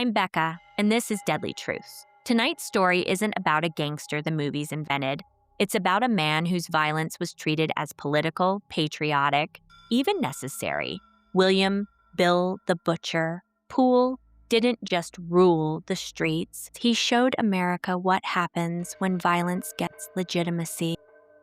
I'm Becca, and this is Deadly Truths. Tonight's story isn't about a gangster the movies invented. It's about a man whose violence was treated as political, patriotic, even necessary. William Bill the Butcher Poole didn't just rule the streets. He showed America what happens when violence gets legitimacy.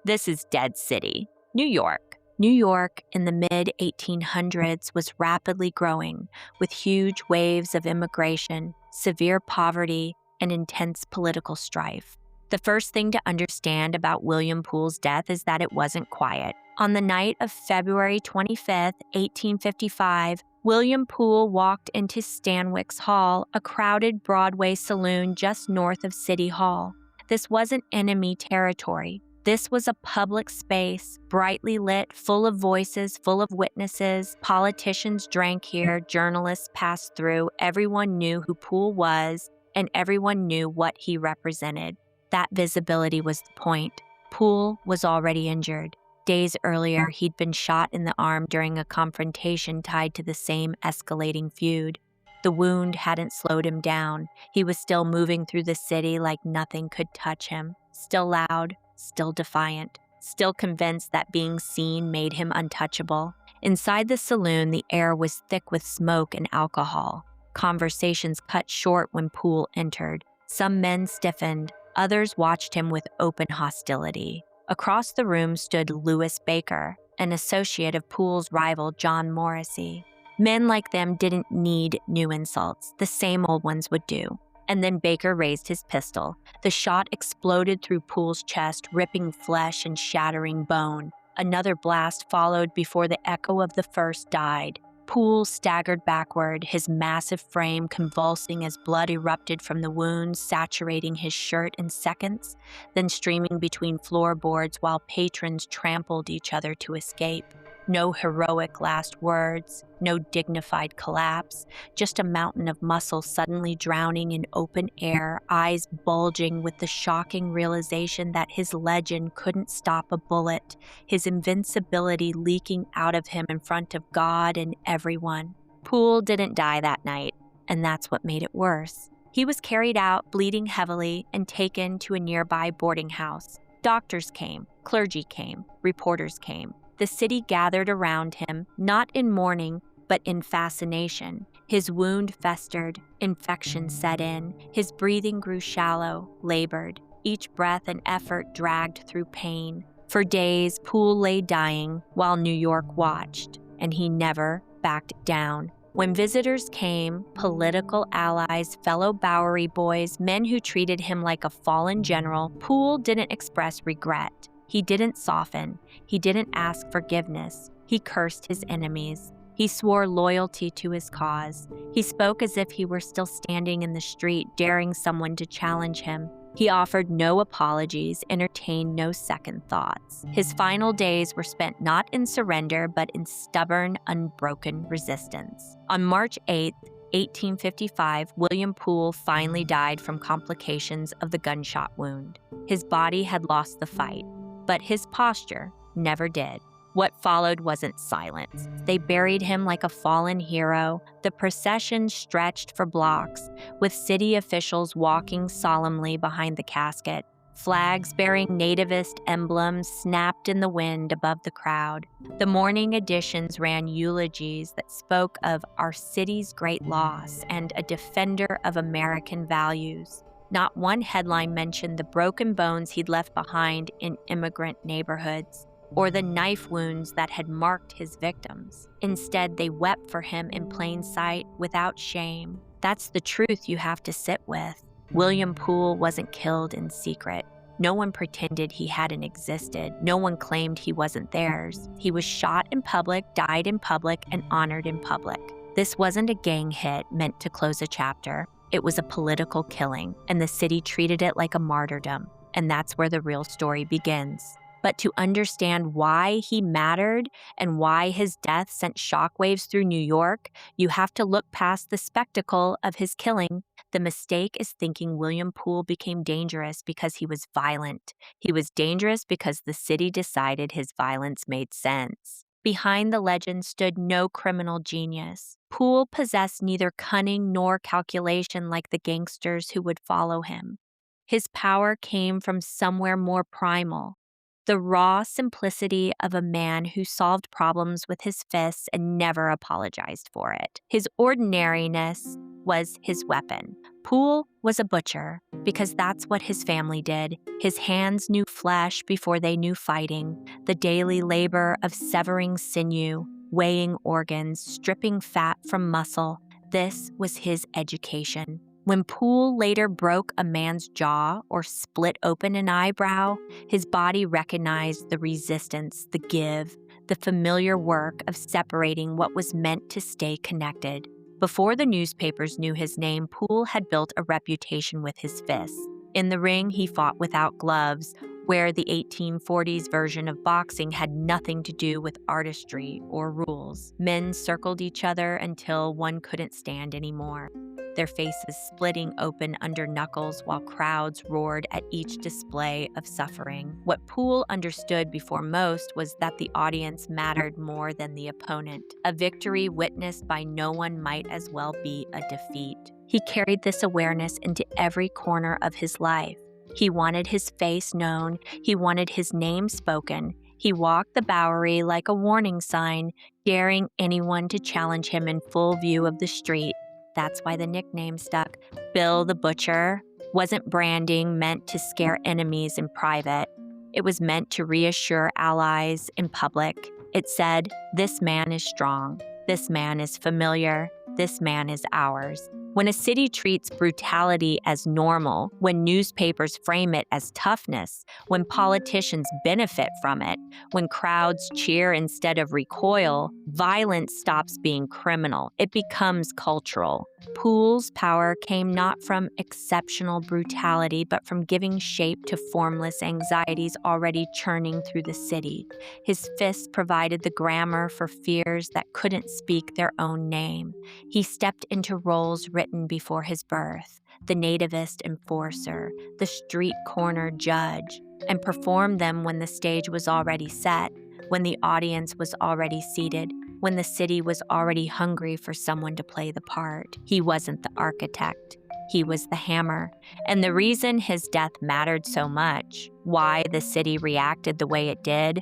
This is Dead City, New York. New York in the mid-1800s was rapidly growing, with huge waves of immigration, severe poverty, and intense political strife. The first thing to understand about William Poole's death is that it wasn't quiet. On the night of February 25, 1855, William Poole walked into Stanwix Hall, a crowded Broadway saloon just north of City Hall. This wasn't enemy territory. This was a public space, brightly lit, full of voices, full of witnesses. Politicians drank here, journalists passed through. Everyone knew who Poole was, and everyone knew what he represented. That visibility was the point. Poole was already injured. Days earlier, he'd been shot in the arm during a confrontation tied to the same escalating feud. The wound hadn't slowed him down. He was still moving through the city like nothing could touch him, still loud, still defiant, still convinced that being seen made him untouchable. Inside the saloon, the air was thick with smoke and alcohol. Conversations cut short when Poole entered. Some men stiffened, others watched him with open hostility. Across the room stood Louis Baker, an associate of Poole's rival John Morrissey. Men like them didn't need new insults. The same old ones would do. And then Baker raised his pistol. The shot exploded through Poole's chest, ripping flesh and shattering bone. Another blast followed before the echo of the first died. Poole staggered backward, his massive frame convulsing as blood erupted from the wounds, saturating his shirt in seconds, then streaming between floorboards while patrons trampled each other to escape. No heroic last words, no dignified collapse, just a mountain of muscle suddenly drowning in open air, eyes bulging with the shocking realization that his legend couldn't stop a bullet, his invincibility leaking out of him in front of God and everyone. Poole didn't die that night, and that's what made it worse. He was carried out, bleeding heavily, and taken to a nearby boarding house. Doctors came, clergy came, reporters came. The city gathered around him, not in mourning, but in fascination. His wound festered, infection set in, his breathing grew shallow, labored. Each breath and effort dragged through pain. For days, Poole lay dying while New York watched, and he never backed down. When visitors came, political allies, fellow Bowery Boys, men who treated him like a fallen general, Poole didn't express regret. He didn't soften. He didn't ask forgiveness. He cursed his enemies. He swore loyalty to his cause. He spoke as if he were still standing in the street, daring someone to challenge him. He offered no apologies, entertained no second thoughts. His final days were spent not in surrender, but in stubborn, unbroken resistance. On March 8th, 1855, William Poole finally died from complications of the gunshot wound. His body had lost the fight, but his posture never did. What followed wasn't silence. They buried him like a fallen hero. The procession stretched for blocks, with city officials walking solemnly behind the casket. Flags bearing nativist emblems snapped in the wind above the crowd. The morning editions ran eulogies that spoke of our city's great loss and a defender of American values. Not one headline mentioned the broken bones he'd left behind in immigrant neighborhoods, or the knife wounds that had marked his victims. Instead, they wept for him in plain sight, without shame. That's the truth you have to sit with. William Poole wasn't killed in secret. No one pretended he hadn't existed. No one claimed he wasn't theirs. He was shot in public, died in public, and honored in public. This wasn't a gang hit meant to close a chapter. It was a political killing, and the city treated it like a martyrdom. And that's where the real story begins. But to understand why he mattered and why his death sent shockwaves through New York, you have to look past the spectacle of his killing. The mistake is thinking William Poole became dangerous because he was violent. He was dangerous because the city decided his violence made sense. Behind the legend stood no criminal genius, Poole possessed neither cunning nor calculation like the gangsters who would follow him. His power came from somewhere more primal, the raw simplicity of a man who solved problems with his fists and never apologized for it. His ordinariness was his weapon. Poole was a butcher because that's what his family did. His hands knew flesh before they knew fighting, the daily labor of severing sinew, weighing organs, stripping fat from muscle. This was his education. When Poole later broke a man's jaw or split open an eyebrow, his body recognized the resistance, the give, the familiar work of separating what was meant to stay connected. Before the newspapers knew his name, Poole had built a reputation with his fists. In the ring, he fought without gloves, where the 1840s version of boxing had nothing to do with artistry or rules. Men circled each other until one couldn't stand anymore, their faces splitting open under knuckles while crowds roared at each display of suffering. What Poole understood before most was that the audience mattered more than the opponent. A victory witnessed by no one might as well be a defeat. He carried this awareness into every corner of his life. He wanted his face known. He wanted his name spoken. He walked the Bowery like a warning sign, daring anyone to challenge him in full view of the street. That's why the nickname stuck. Bill the Butcher wasn't branding meant to scare enemies in private. It was meant to reassure allies in public. It said, "This man is strong. This man is familiar. This man is ours." When a city treats brutality as normal, when newspapers frame it as toughness, when politicians benefit from it, when crowds cheer instead of recoil, violence stops being criminal. It becomes cultural. Poole's power came not from exceptional brutality, but from giving shape to formless anxieties already churning through the city. His fists provided the grammar for fears that couldn't speak their own name. He stepped into roles written before his birth, the nativist enforcer, the street corner judge, and performed them when the stage was already set, when the audience was already seated, when the city was already hungry for someone to play the part. He wasn't the architect. He was the hammer. And the reason his death mattered so much, why the city reacted the way it did,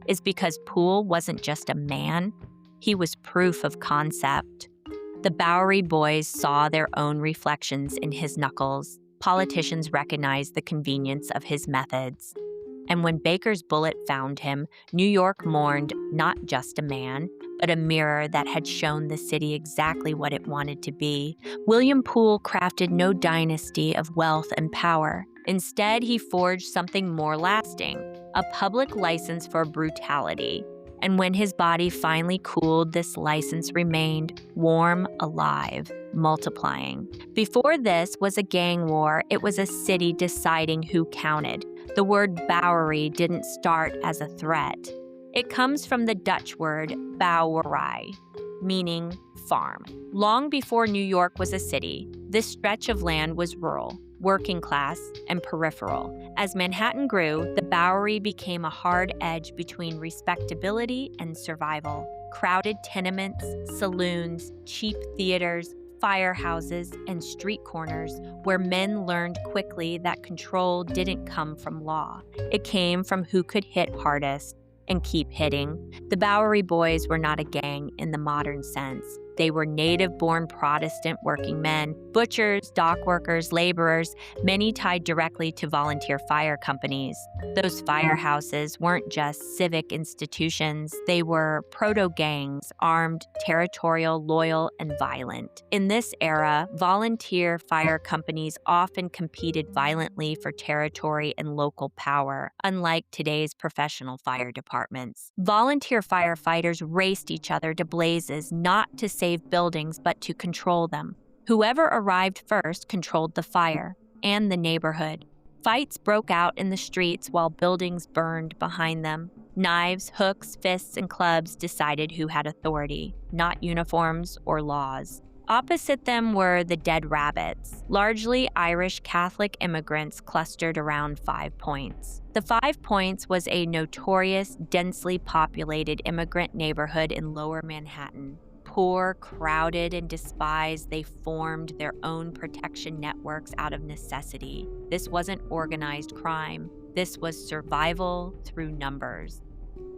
is because Poole wasn't just a man. He was proof of concept. The Bowery Boys saw their own reflections in his knuckles. Politicians recognized the convenience of his methods. And when Baker's bullet found him, New York mourned not just a man, but a mirror that had shown the city exactly what it wanted to be. William Poole crafted no dynasty of wealth and power. Instead, he forged something more lasting, a public license for brutality. And when his body finally cooled, this license remained warm, alive, multiplying. Before this was a gang war, it was a city deciding who counted. The word Bowery didn't start as a threat. It comes from the Dutch word Bowery, meaning farm. Long before New York was a city, this stretch of land was rural, working class, and peripheral. As Manhattan grew, the Bowery became a hard edge between respectability and survival. Crowded tenements, saloons, cheap theaters, firehouses, and street corners where men learned quickly that control didn't come from law. It came from who could hit hardest and keep hitting. The Bowery Boys were not a gang in the modern sense. They were native-born Protestant working men, butchers, dock workers, laborers, many tied directly to volunteer fire companies. Those firehouses weren't just civic institutions, they were proto-gangs, armed, territorial, loyal, and violent. In this era, volunteer fire companies often competed violently for territory and local power, unlike today's professional fire departments. Volunteer firefighters raced each other to blazes, not to save buildings, but to control them. Whoever arrived first controlled the fire and the neighborhood. Fights broke out in the streets while buildings burned behind them. Knives, hooks, fists, and clubs decided who had authority, not uniforms or laws. Opposite them were the Dead Rabbits, largely Irish Catholic immigrants clustered around 5 Points. The 5 Points was a notorious, densely populated immigrant neighborhood in Lower Manhattan. Poor, crowded, and despised, they formed their own protection networks out of necessity. This wasn't organized crime. This was survival through numbers.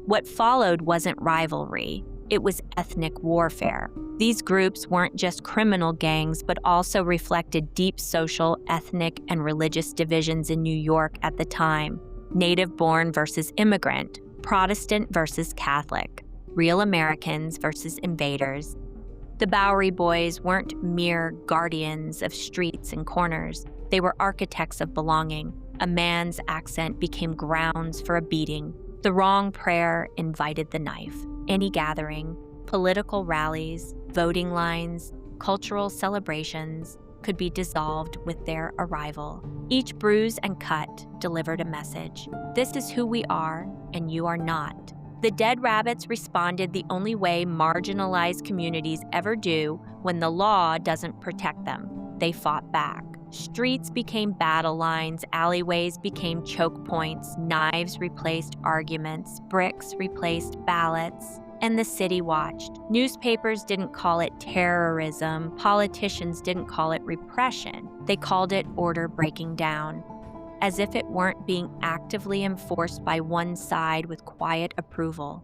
What followed wasn't rivalry. It was ethnic warfare. These groups weren't just criminal gangs, but also reflected deep social, ethnic, and religious divisions in New York at the time. Native-born versus immigrant, Protestant versus Catholic, real Americans versus invaders. The Bowery Boys weren't mere guardians of streets and corners. They were architects of belonging. A man's accent became grounds for a beating. The wrong prayer invited the knife. Any gathering, political rallies, voting lines, cultural celebrations could be dissolved with their arrival. Each bruise and cut delivered a message. This is who we are, and you are not. The Dead Rabbits responded the only way marginalized communities ever do when the law doesn't protect them. They fought back. Streets became battle lines, alleyways became choke points, knives replaced arguments, bricks replaced ballots, and the city watched. Newspapers didn't call it terrorism, politicians didn't call it repression. They called it order breaking down, as if it weren't being actively enforced by one side with quiet approval.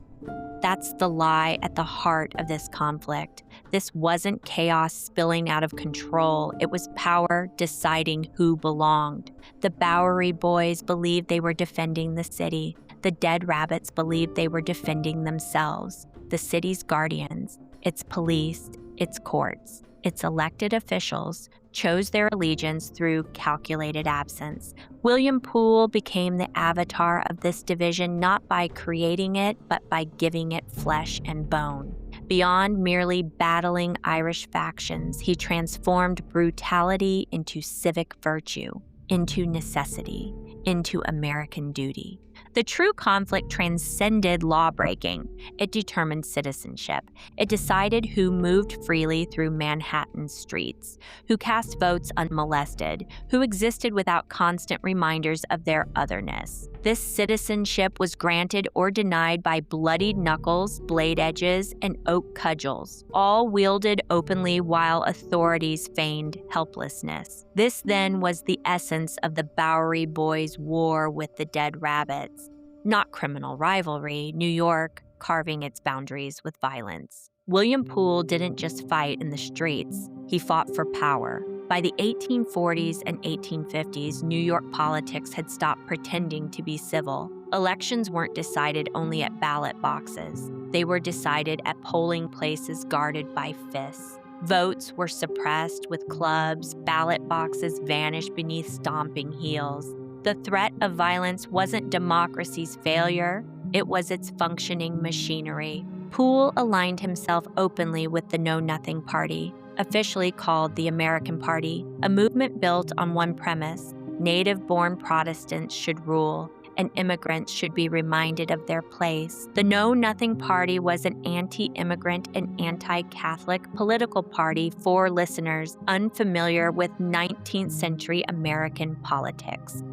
That's the lie at the heart of this conflict. This wasn't chaos spilling out of control. It was power deciding who belonged. The Bowery Boys believed they were defending the city. The Dead Rabbits believed they were defending themselves. The city's guardians, its police, its courts, its elected officials chose their allegiance through calculated absence. William Poole became the avatar of this division not by creating it, but by giving it flesh and bone. Beyond merely battling Irish factions, he transformed brutality into civic virtue, into necessity, into American duty. The true conflict transcended lawbreaking. It determined citizenship. It decided who moved freely through Manhattan's streets, who cast votes unmolested, who existed without constant reminders of their otherness. This citizenship was granted or denied by bloodied knuckles, blade edges, and oak cudgels, all wielded openly while authorities feigned helplessness. This then was the essence of the Bowery Boys' war with the Dead Rabbits. Not criminal rivalry, New York carving its boundaries with violence. William Poole didn't just fight in the streets, he fought for power. By the 1840s and 1850s, New York politics had stopped pretending to be civil. Elections weren't decided only at ballot boxes. They were decided at polling places guarded by fists. Votes were suppressed with clubs, ballot boxes vanished beneath stomping heels. The threat of violence wasn't democracy's failure, it was its functioning machinery. Poole aligned himself openly with the Know Nothing Party, officially called the American Party, a movement built on one premise: native-born Protestants should rule, and immigrants should be reminded of their place. The Know Nothing Party was an anti-immigrant and anti-Catholic political party for listeners unfamiliar with 19th century American politics.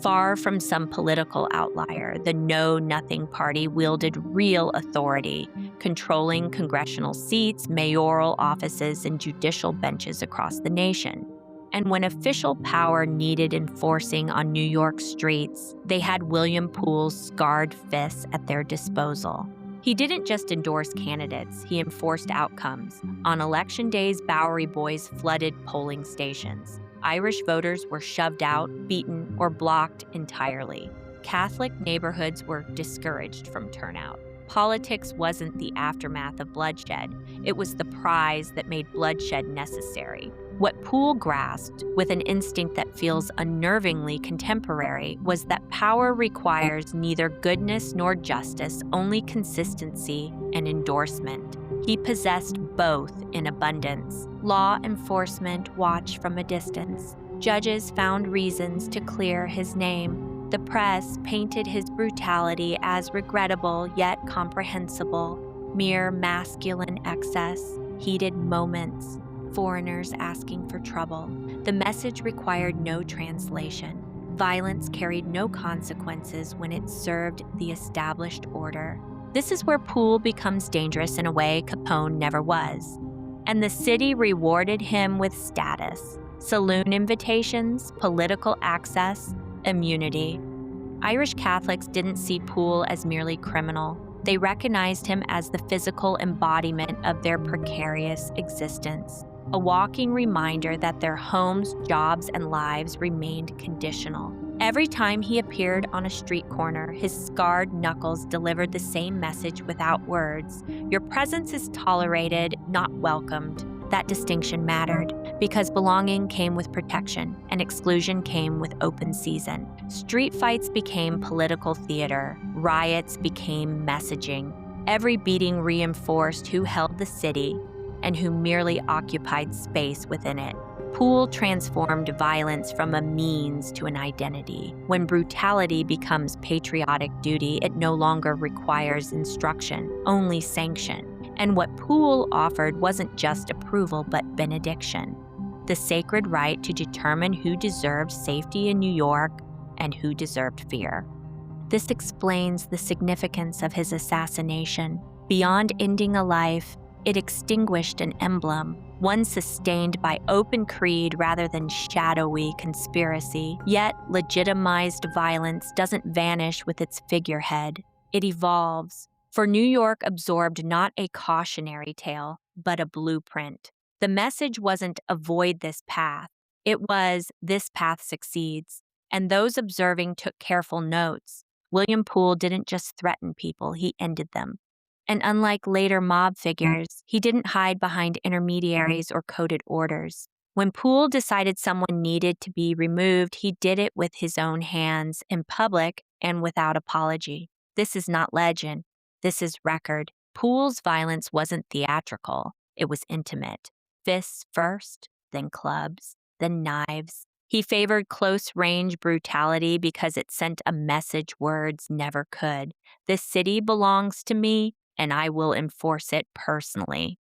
Far from some political outlier, the Know Nothing Party wielded real authority, controlling congressional seats, mayoral offices, and judicial benches across the nation. And when official power needed enforcing on New York streets, they had William Poole's scarred fists at their disposal. He didn't just endorse candidates, he enforced outcomes. On election days, Bowery Boys flooded polling stations. Irish voters were shoved out, beaten, or blocked entirely. Catholic neighborhoods were discouraged from turnout. Politics wasn't the aftermath of bloodshed. It was the prize that made bloodshed necessary. What Poole grasped, with an instinct that feels unnervingly contemporary, was that power requires neither goodness nor justice, only consistency and endorsement. He possessed both in abundance. Law enforcement watched from a distance. Judges found reasons to clear his name. The press painted his brutality as regrettable yet comprehensible, mere masculine excess, heated moments, foreigners asking for trouble. The message required no translation. Violence carried no consequences when it served the established order. This is where Poole becomes dangerous in a way Capone never was. And the city rewarded him with status, saloon invitations, political access, immunity. Irish Catholics didn't see Poole as merely criminal. They recognized him as the physical embodiment of their precarious existence, a walking reminder that their homes, jobs, and lives remained conditional. Every time he appeared on a street corner, his scarred knuckles delivered the same message without words. Your presence is tolerated, not welcomed. That distinction mattered because belonging came with protection and exclusion came with open season. Street fights became political theater. Riots became messaging. Every beating reinforced who held the city and who merely occupied space within it. Poole transformed violence from a means to an identity. When brutality becomes patriotic duty, it no longer requires instruction, only sanction. And what Poole offered wasn't just approval, but benediction. The sacred right to determine who deserved safety in New York and who deserved fear. This explains the significance of his assassination. Beyond ending a life, it extinguished an emblem, one sustained by open creed rather than shadowy conspiracy. Yet, legitimized violence doesn't vanish with its figurehead. It evolves. For New York absorbed not a cautionary tale, but a blueprint. The message wasn't avoid this path. It was this path succeeds. And those observing took careful notes. William Poole didn't just threaten people, he ended them. And unlike later mob figures, he didn't hide behind intermediaries or coded orders. When Poole decided someone needed to be removed, he did it with his own hands, in public and without apology. This is not legend. This is record. Poole's violence wasn't theatrical. It was intimate. Fists first, then clubs, then knives. He favored close-range brutality because it sent a message words never could. This city belongs to me, and I will enforce it personally.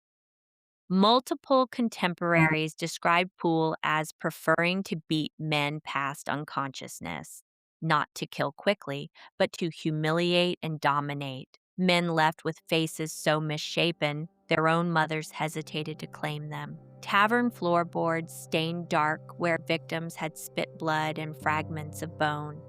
Multiple contemporaries described Poole as preferring to beat men past unconsciousness, not to kill quickly, but to humiliate and dominate. Men left with faces so misshapen, their own mothers hesitated to claim them. Tavern floorboards stained dark where victims had spit blood and fragments of bone.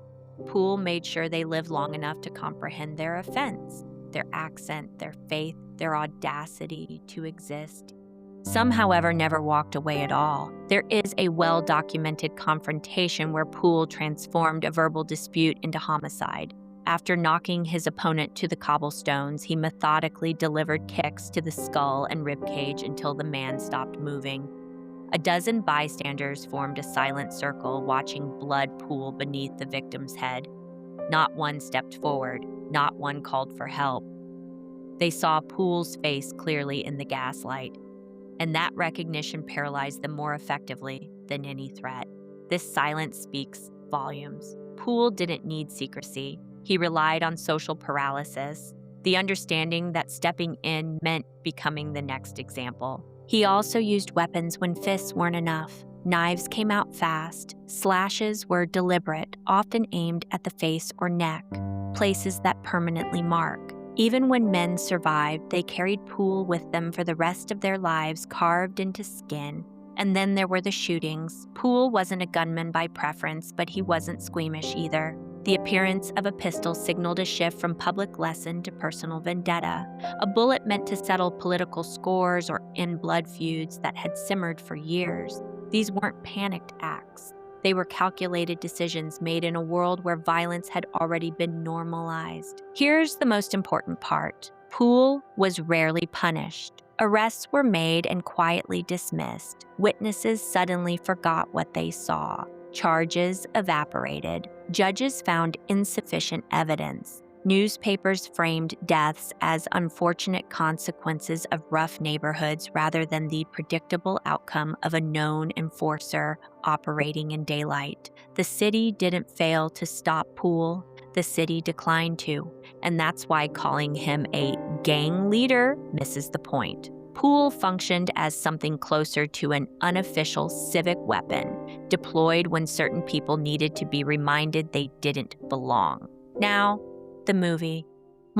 Poole made sure they lived long enough to comprehend their offense, their accent, their faith, their audacity to exist. Some, however, never walked away at all. There is a well-documented confrontation where Poole transformed a verbal dispute into homicide. After knocking his opponent to the cobblestones, he methodically delivered kicks to the skull and ribcage until the man stopped moving. A dozen bystanders formed a silent circle, watching blood pool beneath the victim's head. Not one stepped forward, not one called for help. They saw Poole's face clearly in the gaslight, and that recognition paralyzed them more effectively than any threat. This silence speaks volumes. Poole didn't need secrecy. He relied on social paralysis, the understanding that stepping in meant becoming the next example. He also used weapons when fists weren't enough. Knives came out fast. Slashes were deliberate, often aimed at the face or neck, places that permanently mark. Even when men survived, they carried Poole with them for the rest of their lives, carved into skin. And then there were the shootings. Poole wasn't a gunman by preference, but he wasn't squeamish either. The appearance of a pistol signaled a shift from public lesson to personal vendetta. A bullet meant to settle political scores or end blood feuds that had simmered for years. These weren't panicked acts. They were calculated decisions made in a world where violence had already been normalized. Here's the most important part. Poole was rarely punished. Arrests were made and quietly dismissed. Witnesses suddenly forgot what they saw. Charges evaporated. Judges found insufficient evidence. Newspapers framed deaths as unfortunate consequences of rough neighborhoods rather than the predictable outcome of a known enforcer operating in daylight. The city didn't fail to stop Poole. The city declined to, and that's why calling him a gang leader misses the point. Poole functioned as something closer to an unofficial civic weapon, deployed when certain people needed to be reminded they didn't belong. Now, the movie.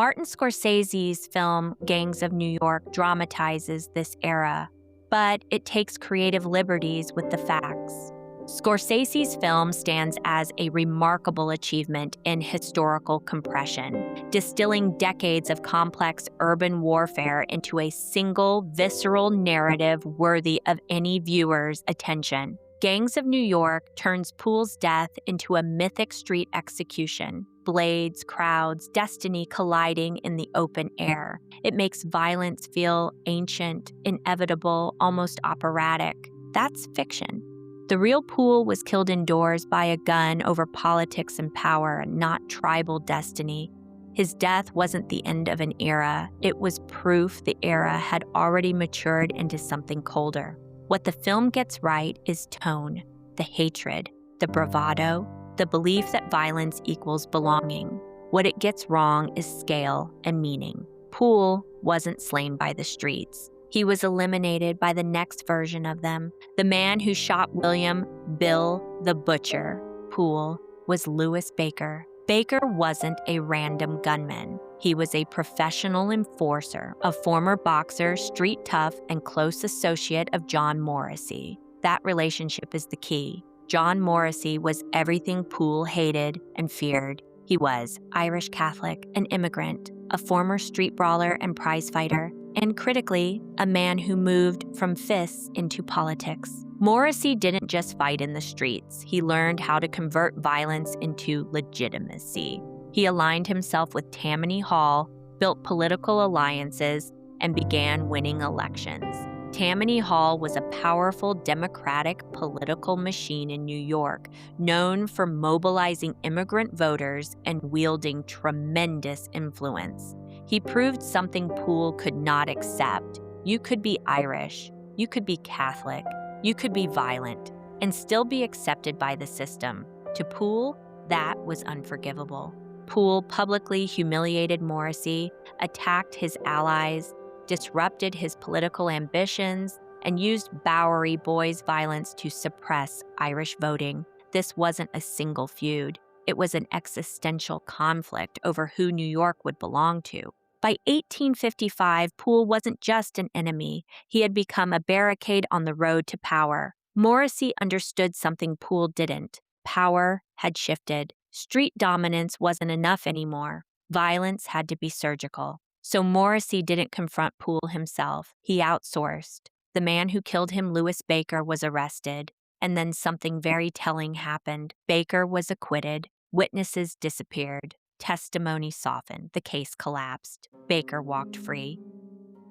Martin Scorsese's film Gangs of New York dramatizes this era, but it takes creative liberties with the facts. Scorsese's film stands as a remarkable achievement in historical compression, distilling decades of complex urban warfare into a single, visceral narrative worthy of any viewer's attention. Gangs of New York turns Poole's death into a mythic street execution. Blades, crowds, destiny colliding in the open air. It makes violence feel ancient, inevitable, almost operatic. That's fiction. The real Poole was killed indoors by a gun over politics and power, not tribal destiny. His death wasn't the end of an era. It was proof the era had already matured into something colder. What the film gets right is tone, the hatred, the bravado, the belief that violence equals belonging. What it gets wrong is scale and meaning. Poole wasn't slain by the streets. He was eliminated by the next version of them. The man who shot William "Bill the Butcher" Poole was Louis Baker. Baker wasn't a random gunman. He was a professional enforcer, a former boxer, street tough, and close associate of John Morrissey. That relationship is the key. John Morrissey was everything Poole hated and feared. He was Irish Catholic, an immigrant, a former street brawler and prizefighter, and critically, a man who moved from fists into politics. Morrissey didn't just fight in the streets. He learned how to convert violence into legitimacy. He aligned himself with Tammany Hall, built political alliances, and began winning elections. Tammany Hall was a powerful democratic political machine in New York, known for mobilizing immigrant voters and wielding tremendous influence. He proved something Poole could not accept. You could be Irish, you could be Catholic, you could be violent, and still be accepted by the system. To Poole, that was unforgivable. Poole publicly humiliated Morrissey, attacked his allies, disrupted his political ambitions, and used Bowery Boys violence to suppress Irish voting. This wasn't a single feud. It was an existential conflict over who New York would belong to. By 1855, Poole wasn't just an enemy. He had become a barricade on the road to power. Morrissey understood something Poole didn't. Power had shifted. Street dominance wasn't enough anymore. Violence had to be surgical. So Morrissey didn't confront Poole himself. He outsourced. The man who killed him, Louis Baker, was arrested. And then something very telling happened. Baker was acquitted. Witnesses disappeared. Testimony softened. The case collapsed. Baker walked free.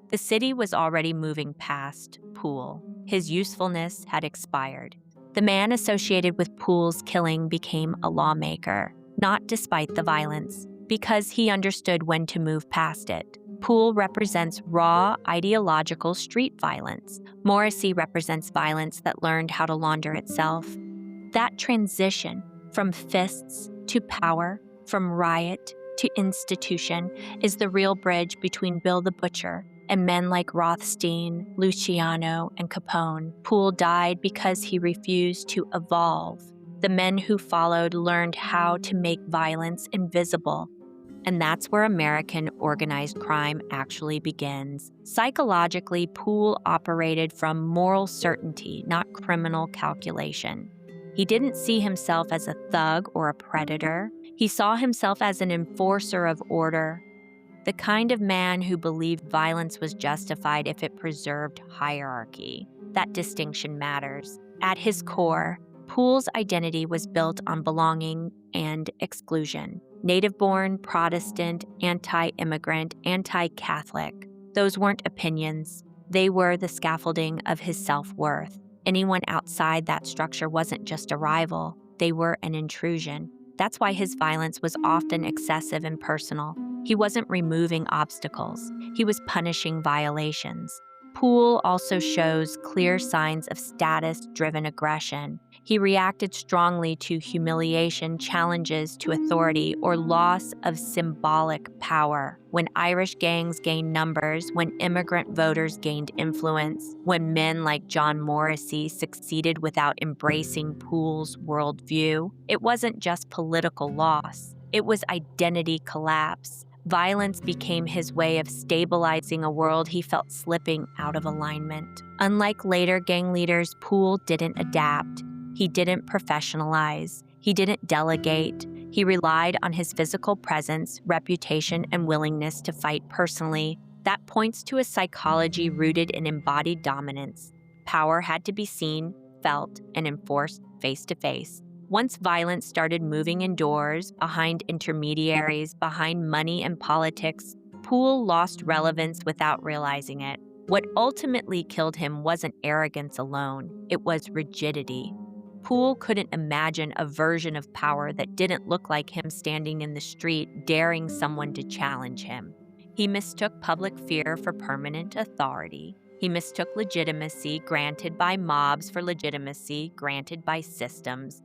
The city was already moving past Poole. His usefulness had expired. The man associated with Poole's killing became a lawmaker, not despite the violence, because he understood when to move past it. Poole represents raw, ideological street violence. Morrissey represents violence that learned how to launder itself. That transition from fists to power, from riot to institution, is the real bridge between Bill the Butcher and men like Rothstein, Luciano, and Capone. Poole died because he refused to evolve. The men who followed learned how to make violence invisible. And that's where American organized crime actually begins. Psychologically, Poole operated from moral certainty, not criminal calculation. He didn't see himself as a thug or a predator. He saw himself as an enforcer of order, the kind of man who believed violence was justified if it preserved hierarchy. That distinction matters. At his core, Poole's identity was built on belonging and exclusion. Native-born, Protestant, anti-immigrant, anti-Catholic. Those weren't opinions. They were the scaffolding of his self-worth. Anyone outside that structure wasn't just a rival. They were an intrusion. That's why his violence was often excessive and personal. He wasn't removing obstacles. He was punishing violations. Poole also shows clear signs of status-driven aggression. He reacted strongly to humiliation, challenges to authority, or loss of symbolic power. When Irish gangs gained numbers, when immigrant voters gained influence, when men like John Morrissey succeeded without embracing Poole's worldview, it wasn't just political loss. It was identity collapse. Violence became his way of stabilizing a world he felt slipping out of alignment. Unlike later gang leaders, Poole didn't adapt. He didn't professionalize. He didn't delegate. He relied on his physical presence, reputation, and willingness to fight personally. That points to a psychology rooted in embodied dominance. Power had to be seen, felt, and enforced face to face. Once violence started moving indoors, behind intermediaries, behind money and politics, Poole lost relevance without realizing it. What ultimately killed him wasn't arrogance alone, it was rigidity. Poole couldn't imagine a version of power that didn't look like him standing in the street, daring someone to challenge him. He mistook public fear for permanent authority. He mistook legitimacy granted by mobs for legitimacy granted by systems.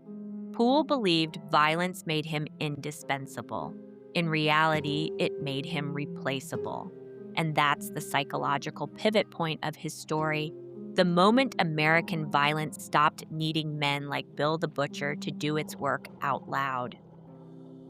Poole believed violence made him indispensable. In reality, it made him replaceable. And that's the psychological pivot point of his story. The moment American violence stopped needing men like Bill the Butcher to do its work out loud.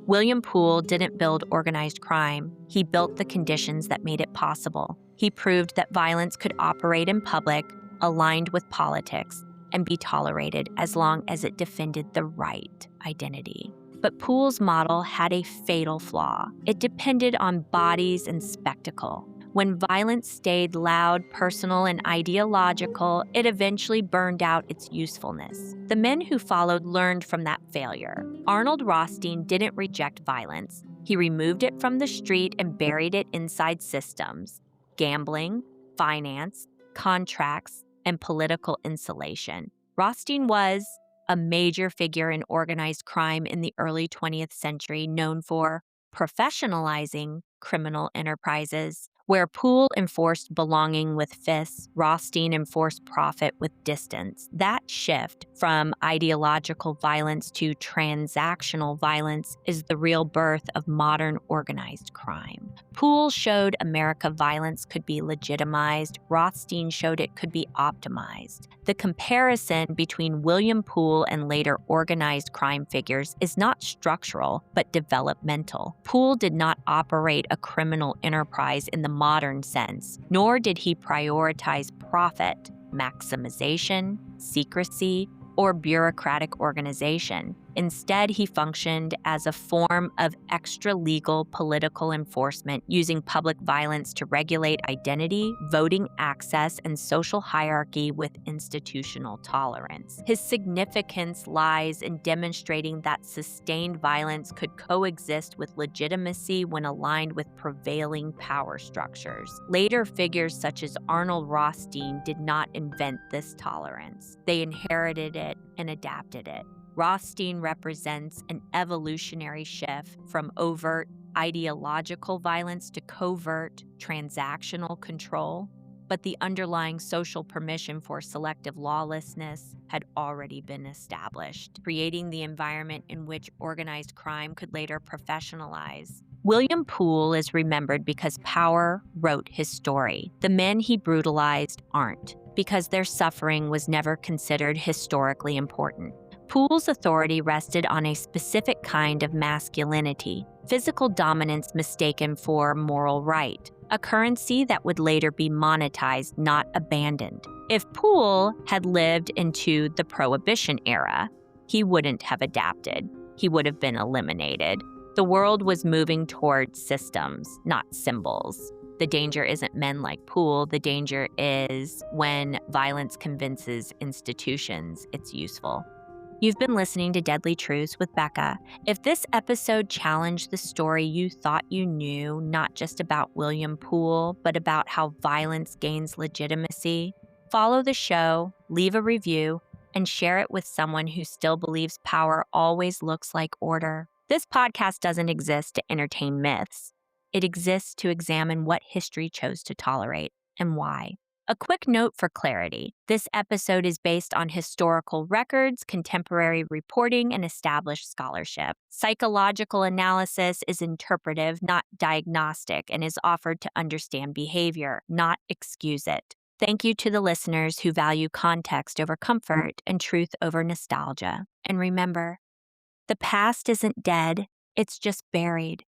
William Poole didn't build organized crime. He built the conditions that made it possible. He proved that violence could operate in public, aligned with politics, and be tolerated as long as it defended the right identity. But Poole's model had a fatal flaw. It depended on bodies and spectacle. When violence stayed loud, personal, and ideological, it eventually burned out its usefulness. The men who followed learned from that failure. Arnold Rothstein didn't reject violence. He removed it from the street and buried it inside systems: gambling, finance, contracts, and political insulation. Rothstein was a major figure in organized crime in the early 20th century, known for professionalizing criminal enterprises. Where Poole enforced belonging with fists, Rothstein enforced profit with distance. That shift from ideological violence to transactional violence is the real birth of modern organized crime. Poole showed America violence could be legitimized. Rothstein showed it could be optimized. The comparison between William Poole and later organized crime figures is not structural, but developmental. Poole did not operate a criminal enterprise in the modern sense, nor did he prioritize profit, maximization, secrecy, or bureaucratic organization. Instead, he functioned as a form of extra-legal political enforcement, using public violence to regulate identity, voting access, and social hierarchy with institutional tolerance. His significance lies in demonstrating that sustained violence could coexist with legitimacy when aligned with prevailing power structures. Later figures such as Arnold Rothstein did not invent this tolerance. They inherited it and adapted it. Rothstein represents an evolutionary shift from overt ideological violence to covert transactional control, but the underlying social permission for selective lawlessness had already been established, creating the environment in which organized crime could later professionalize. William Poole is remembered because power wrote his story. The men he brutalized aren't, because their suffering was never considered historically important. Poole's authority rested on a specific kind of masculinity, physical dominance mistaken for moral right, a currency that would later be monetized, not abandoned. If Poole had lived into the Prohibition era, he wouldn't have adapted. He would have been eliminated. The world was moving toward systems, not symbols. The danger isn't men like Poole. The danger is when violence convinces institutions it's useful. You've been listening to Deadly Truths with Becca. If this episode challenged the story you thought you knew, not just about William Poole, but about how violence gains legitimacy, follow the show, leave a review, and share it with someone who still believes power always looks like order. This podcast doesn't exist to entertain myths. It exists to examine what history chose to tolerate and why. A quick note for clarity. This episode is based on historical records, contemporary reporting, and established scholarship. Psychological analysis is interpretive, not diagnostic, and is offered to understand behavior, not excuse it. Thank you to the listeners who value context over comfort and truth over nostalgia. And remember, the past isn't dead, it's just buried.